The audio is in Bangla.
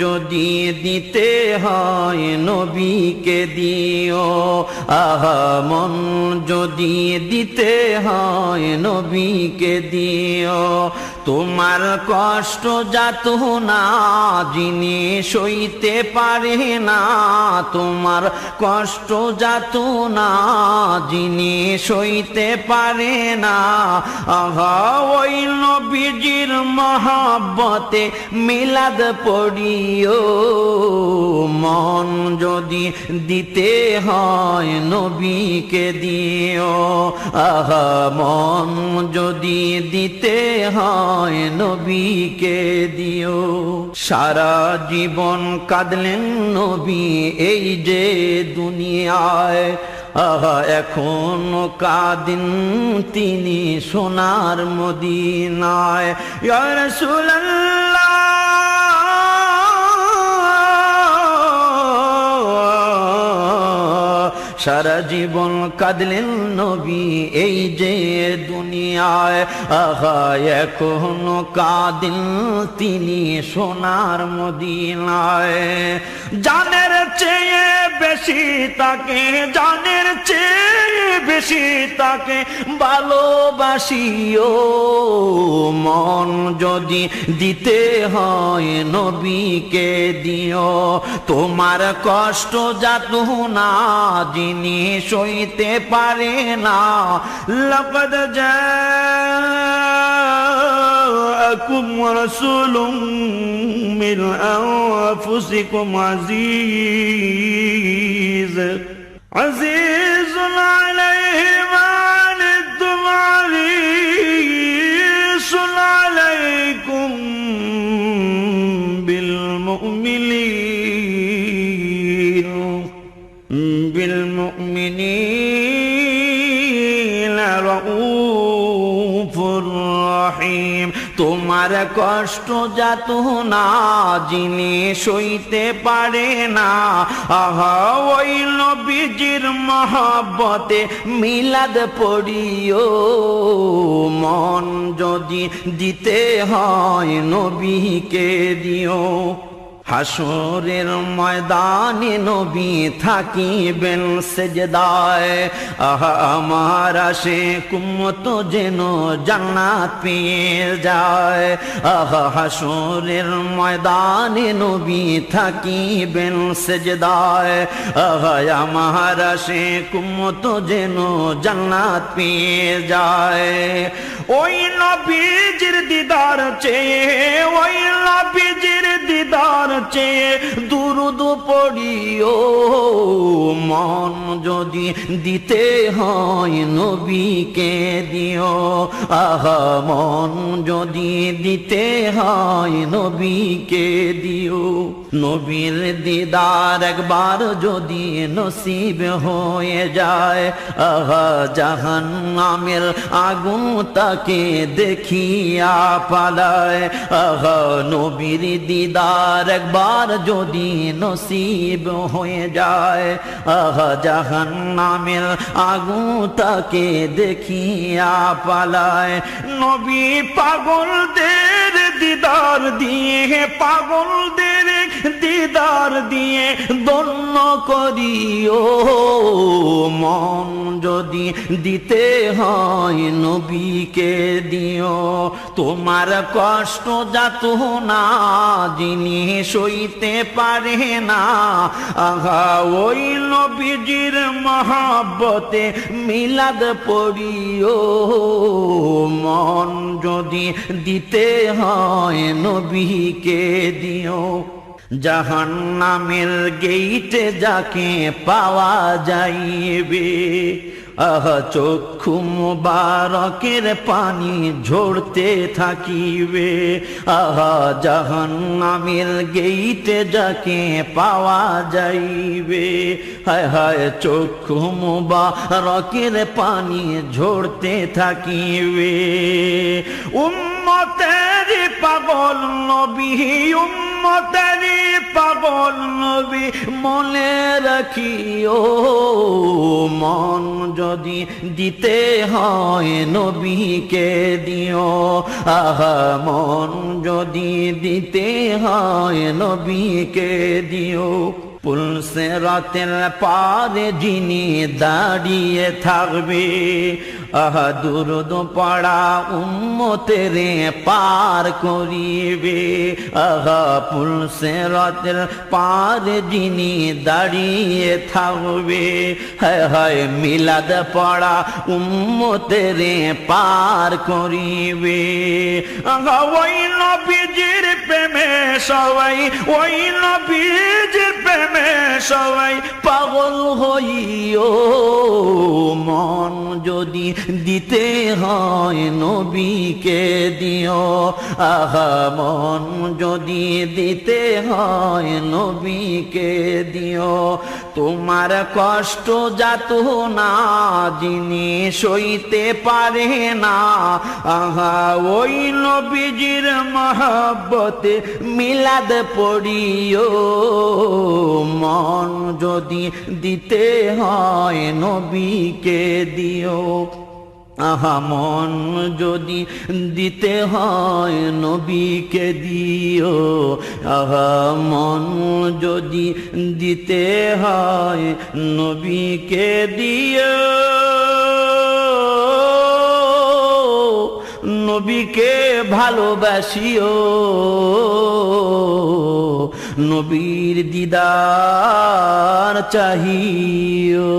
যদি দিতে হয় নবীকে দিও, আহা মন যদি দিতে হয় নবীকে দিও। তোমার কষ্ট যাতনা যিনি সইতে পারে না, তোমার কষ্ট যাতনা যিনি সইতে পারে না, আহা ওই নবীজির মহব্বতে মিলাদ পড়িও। মন যদি দিতে হয় নবীকে দিও, আহা মন যদি দিতে হয় নবীকে দিও। সারা জীবন কাঁদলেন নবী এই যে দুনিয়ায়, আহা এখনো কাঁদেন তিনি সোনার মদিনায়। ইয়া রাসূলুল্লাহ সারা জীবন কাঁদলেন নবী এই যে দুনিয়ায়, আহা এখনো কাঁদেন তিনি সোনার মদিনায়। জানের চেয়ে বেশি তাকে, জানের চেয়ে বেশি তাকে ভালোবাসিও। মন যদি দিতে হয় নবীকে দিও, তোমার কষ্ট যাতনা যিনি সইতে পারে না। লাকাদ জাআকুম রাসূলুম মিন আনফুসিকুম আজিজুন আলাইহি মা আনিতুম হারিসুন আলাইকুম বিল মুমিনিনা রাউফুর রহিম। তোমার কষ্ট যাতনা যিনি সইতে পারে না, আহা ওই নবীজির মহব্বতে মিলাদ পড়িও। মন যদি দিতে হয় নবীকে দিও। হাসরের ময়দানে নবী থাকিবেন সেজদায়, আহা আমার আশিক উম্মত যেন জান্নাত পেয়ে যায়। আহা হাসরের ময়দানে নবী থাকিবেন সেজদায়, আহা আমার আশিক উম্মত যেন জান্নাত পেয়ে যায়। ওই নবীজির দিদার চেয়ে, ওই নবীজির দিদার চেয়ে দুরুদ পড়িও। মন যদি দিতে হয় নবীকে দিও, আহা মন যদি দিতে হয় নবীকে দিও। নবীর দিদার একবার যদি নসিব হয়ে যায়, আহা জাহান্নামের আগুন তাকে দেখিয়া পালায়। আহা নবীর দিদার একবার যদি নসিব হয়ে যায়, আহা জাহান্নামের আগুন তাকে দেখিয়া পালায়। নবী পাগলদের দিদার দিয়ে, পাগলদের দিদার দিয়ে ধন্য করিও। মন যদি দিতে হয় নবীকে দিও। তোমার কষ্ট যাতনা যিনি সইতে পারে না, আহা ওই নবীজির মহব্বতে মিলাদ পড়িও। মন যদি দিতে হয় নবীকে দিও। জাহান্নামের গেইটে যাকে পাওয়া যাইবে, আহা চক্ষু মুবারকের পানি ঝরতে থাকিবে। আহা জাহান্নামের গেইটে যাকে পাওয়া যাইবে, হায় হায় চক্ষু মুবারকের পানি ঝরতে থাকিবে। উম্মতেরি পাগল নবী, উম্মতেরি পাগল নবী, মনে রাখিও মন যদি দিতে হয় নবীকে দিও। আহা মন যদি দিতে হয় নবীকে দিও। পুলসিরাতের পারে যিনি দাঁড়িয়ে থাকবে, আহা দুরুদ পড়া উম্মতেরে পার করিবে। আহা পুলসিরাতের পারে যিনি দাঁড়িয়ে থাকবে, হায় হায় মিলাদ পড়া উম্মতেরে পার করিবে। আহা ওই নবীজির প্রেমে সবাই, ওই নবীজির প্রেমে সবাই পাগল হইও। মন যদি দিতে হয় নবীকে দিও। আহা মন যদি দিতে হয় নবীকে দিও। তোমার কষ্ট যাত না যিনি সইতে পারে না, আহা ওই নবীজির মহব্বতে মিলাদ পড়িও। মন যদি দিতে হয় নবীকে দিও। আহা মন যদি দিতে হয় নবীকে দিও। আহা মন যদি দিতে হয় নবীকে দিও। নবীকে ভালোবাসিও, নবীর দিদার চাহিও।